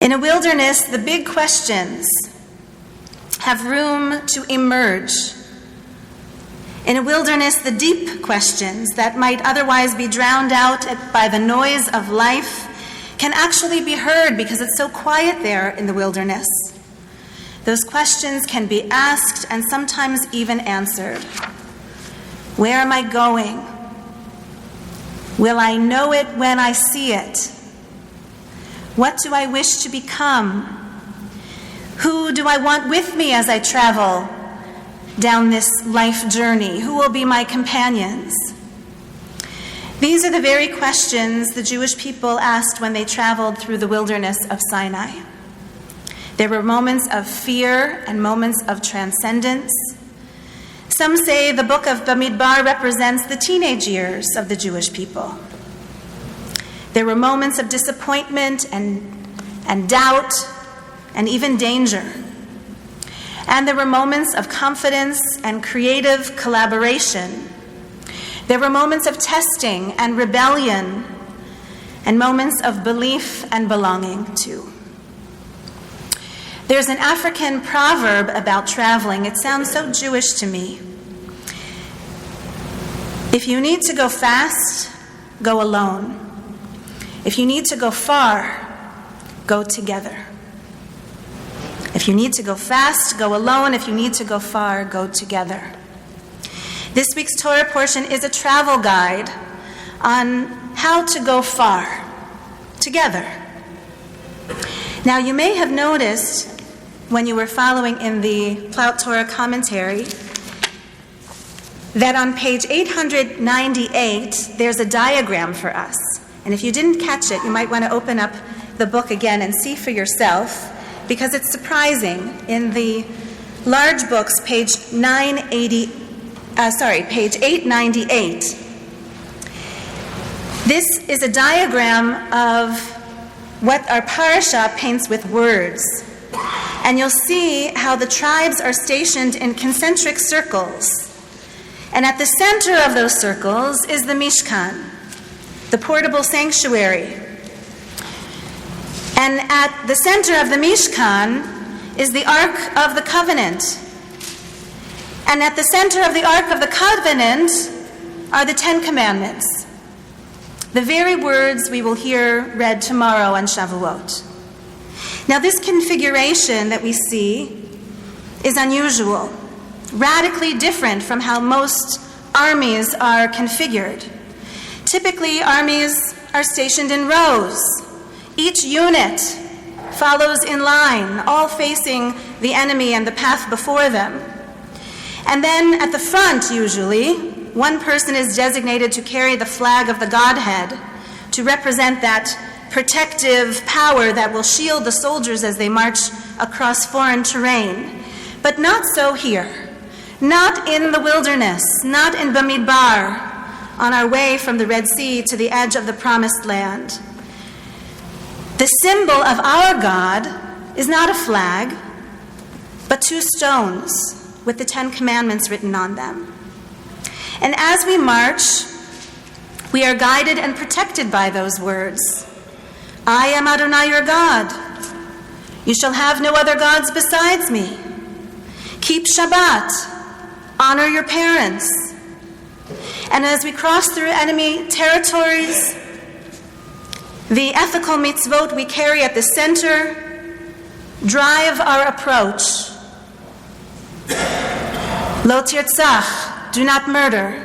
In a wilderness, the big questions have room to emerge. In a wilderness, the deep questions that might otherwise be drowned out by the noise of life can actually be heard because it's so quiet there in the wilderness. Those questions can be asked and sometimes even answered. Where am I going? Will I know it when I see it? What do I wish to become? Who do I want with me as I travel down this life journey? Who will be my companions? These are the very questions the Jewish people asked when they traveled through the wilderness of Sinai. There were moments of fear and moments of transcendence. Some say the book of Bamidbar represents the teenage years of the Jewish people. There were moments of disappointment and doubt and even danger. And there were moments of confidence and creative collaboration. There were moments of testing and rebellion and moments of belief and belonging too. There's an African proverb about traveling. It sounds so Jewish to me. If you need to go fast, go alone. If you need to go far, go together. If you need to go fast, go alone. If you need to go far, go together. This week's Torah portion is a travel guide on how to go far, together. Now, you may have noticed when you were following in the Plaut Torah commentary that on page 898, there's a diagram for us. And if you didn't catch it, you might want to open up the book again and see for yourself, because it's surprising. In the large books, page 898, this is a diagram of what our parasha paints with words. And you'll see how the tribes are stationed in concentric circles. And at the center of those circles is the Mishkan, the portable sanctuary. And at the center of the Mishkan is the Ark of the Covenant. And at the center of the Ark of the Covenant are the 10 Commandments, the very words we will hear read tomorrow on Shavuot. Now, this configuration that we see is unusual, radically different from how most armies are configured. Typically, armies are stationed in rows. Each unit follows in line, all facing the enemy and the path before them. And then at the front, usually, one person is designated to carry the flag of the Godhead, to represent that protective power that will shield the soldiers as they march across foreign terrain. But not so here. Not in the wilderness, not in Bamidbar, on our way from the Red Sea to the edge of the Promised Land. The symbol of our God is not a flag, but 2 stones with the 10 Commandments written on them. And as we march, we are guided and protected by those words. I am Adonai your God. You shall have no other gods besides me. Keep Shabbat. Honor your parents. And as we cross through enemy territories, the ethical mitzvot we carry at the center drive our approach. Lo tirtzach, do not murder.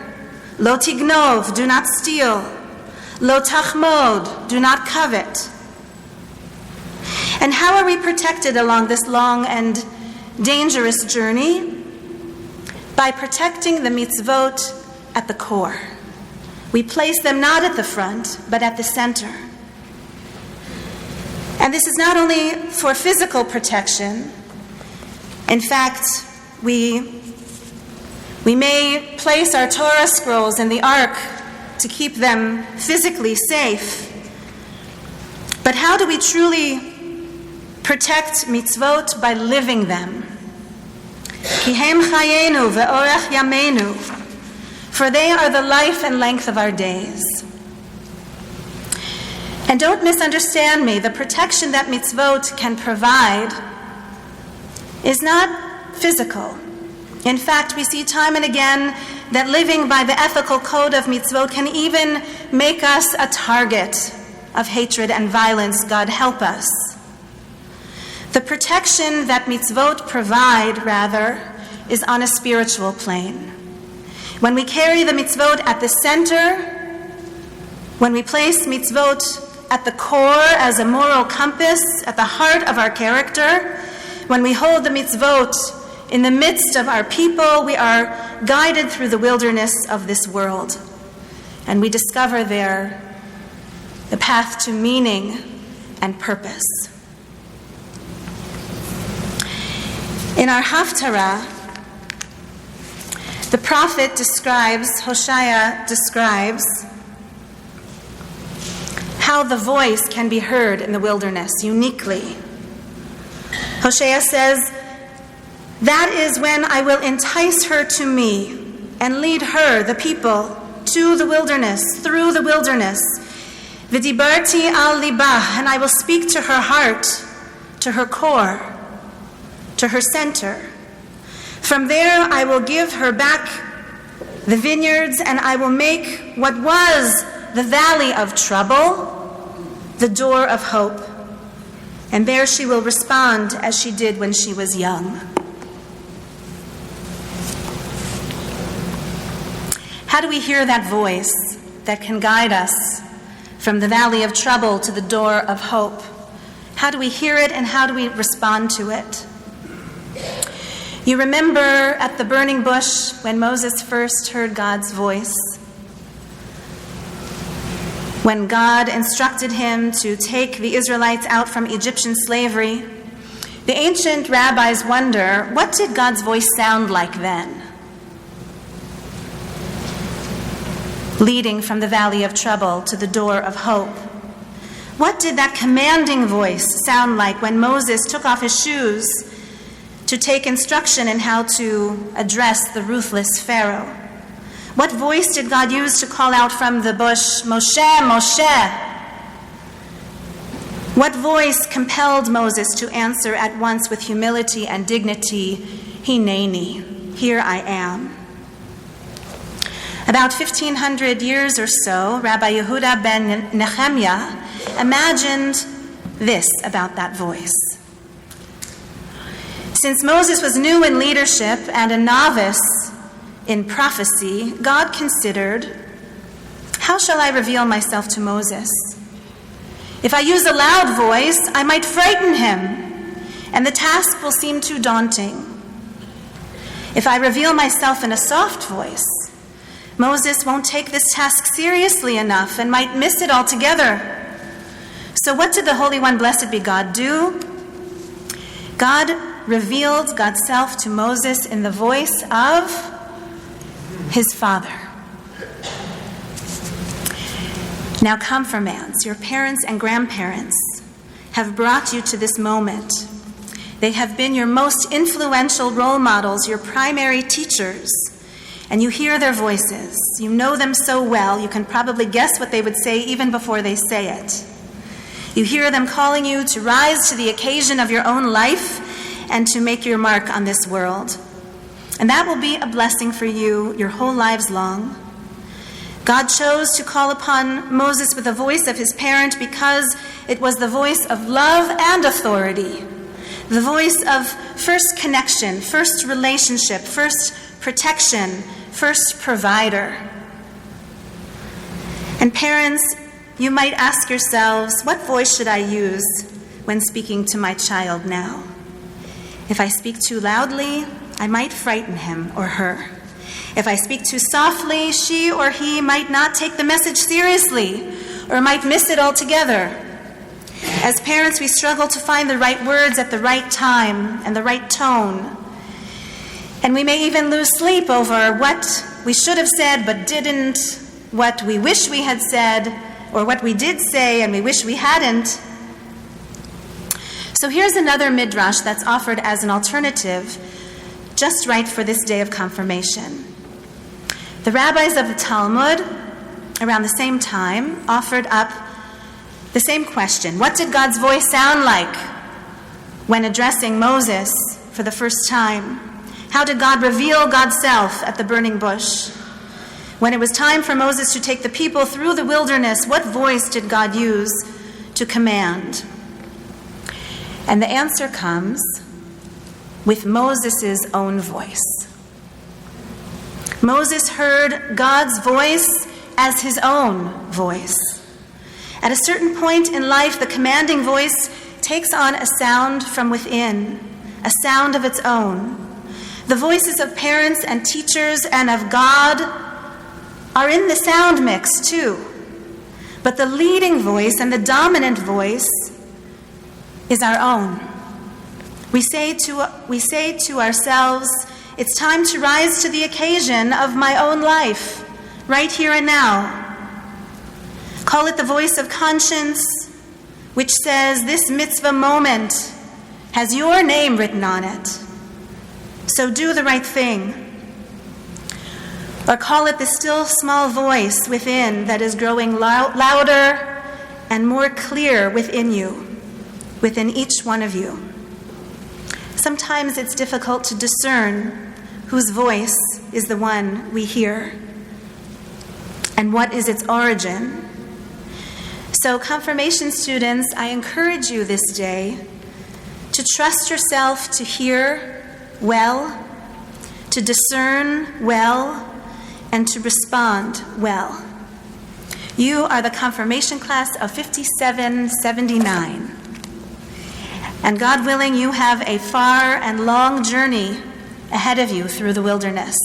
Lo tignov, do not steal. Lo tachmod, do not covet. And how are we protected along this long and dangerous journey? By protecting the mitzvot at the core. We place them not at the front, but at the center. And this is not only for physical protection. In fact, we may place our Torah scrolls in the ark to keep them physically safe. But how do we truly protect mitzvot? By living them. Ki hem chayenu ve'orech yameinu, for they are the life and length of our days. And don't misunderstand me, the protection that mitzvot can provide is not physical. In fact, we see time and again that living by the ethical code of mitzvot can even make us a target of hatred and violence. God help us. The protection that mitzvot provide, rather, is on a spiritual plane. When we carry the mitzvot at the center, when we place mitzvot at the core as a moral compass, at the heart of our character, when we hold the mitzvot in the midst of our people, we are guided through the wilderness of this world. And we discover there the path to meaning and purpose. In our Haftarah, the prophet Hosea describes how the voice can be heard in the wilderness uniquely. Hosea says, "That is when I will entice her to me and lead her, the people, to the wilderness, through the wilderness. V'dibarti al libah, and I will speak to her heart, to her core, to her center. From there I will give her back the vineyards, and I will make what was the valley of trouble the door of hope. And there she will respond as she did when she was young." How do we hear that voice that can guide us from the valley of trouble to the door of hope? How do we hear it and how do we respond to it? You remember at the burning bush when Moses first heard God's voice, when God instructed him to take the Israelites out from Egyptian slavery. The ancient rabbis wonder, what did God's voice sound like then? Leading from the valley of trouble to the door of hope. What did that commanding voice sound like when Moses took off his shoes to take instruction in how to address the ruthless Pharaoh? What voice did God use to call out from the bush, "Moshe, Moshe"? What voice compelled Moses to answer at once with humility and dignity, "Hineni, here I am"? About 1,500 years or so, Rabbi Yehuda ben Nehemiah imagined this about that voice. Since Moses was new in leadership and a novice in prophecy, God considered, how shall I reveal myself to Moses? If I use a loud voice, I might frighten him, and the task will seem too daunting. If I reveal myself in a soft voice, Moses won't take this task seriously enough and might miss it altogether. So what did the Holy One, blessed be God, do? God revealed God's self to Moses in the voice of his father. Now, confirmands, your parents and grandparents have brought you to this moment. They have been your most influential role models, your primary teachers, and you hear their voices. You know them so well, you can probably guess what they would say even before they say it. You hear them calling you to rise to the occasion of your own life and to make your mark on this world. And that will be a blessing for you your whole lives long. God chose to call upon Moses with the voice of his parent because it was the voice of love and authority, the voice of first connection, first relationship, first protection, first provider. And parents, you might ask yourselves, what voice should I use when speaking to my child now? If I speak too loudly, I might frighten him or her. If I speak too softly, she or he might not take the message seriously or might miss it altogether. As parents, we struggle to find the right words at the right time and the right tone. And we may even lose sleep over what we should have said but didn't, what we wish we had said, or what we did say and we wish we hadn't. So here's another midrash that's offered as an alternative, just right for this day of confirmation. The rabbis of the Talmud, around the same time, offered up The same question, what did God's voice sound like when addressing Moses for the first time? How did God reveal God's self at the burning bush? When it was time for Moses to take the people through the wilderness, what voice did God use to command? And the answer comes with Moses' own voice. Moses heard God's voice as his own voice. At a certain point in life, the commanding voice takes on a sound from within, a sound of its own. The voices of parents and teachers and of God are in the sound mix too. But the leading voice and the dominant voice is our own. We say to ourselves, it's time to rise to the occasion of my own life, right here and now. Call it the voice of conscience, which says this mitzvah moment has your name written on it. So do the right thing. Or call it the still small voice within that is growing louder and more clear within you, within each one of you. Sometimes it's difficult to discern whose voice is the one we hear and what is its origin. So, confirmation students, I encourage you this day to trust yourself to hear well, to discern well, and to respond well. You are the confirmation class of 5779. And God willing, you have a far and long journey ahead of you through the wilderness.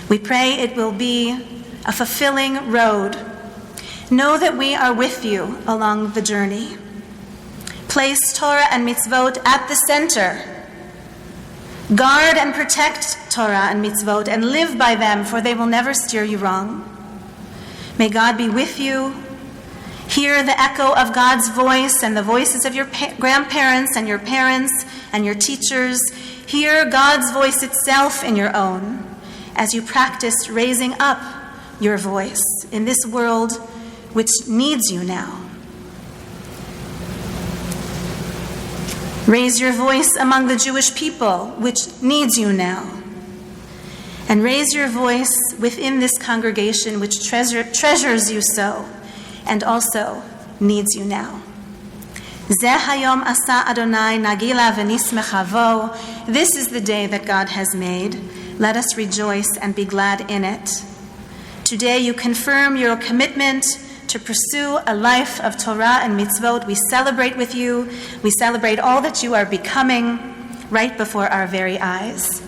We pray it will be a fulfilling road. Know that we are with you along the journey. Place Torah and mitzvot at the center. Guard and protect Torah and mitzvot and live by them, for they will never steer you wrong. May God be with you. Hear the echo of God's voice and the voices of your grandparents and your parents and your teachers. Hear God's voice itself in your own as you practice raising up your voice in this world which needs you now. Raise your voice among the Jewish people, which needs you now. And raise your voice within this congregation, which treasures you so, and also needs you now. Zeh hayom asa Adonai nagila v'nismecha vo. This is the day that God has made. Let us rejoice and be glad in it. Today you confirm your commitment to pursue a life of Torah and mitzvot. We celebrate with you. We celebrate all that you are becoming right before our very eyes.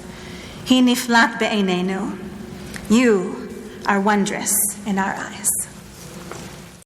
Hi niflat be'einenu. You are wondrous in our eyes.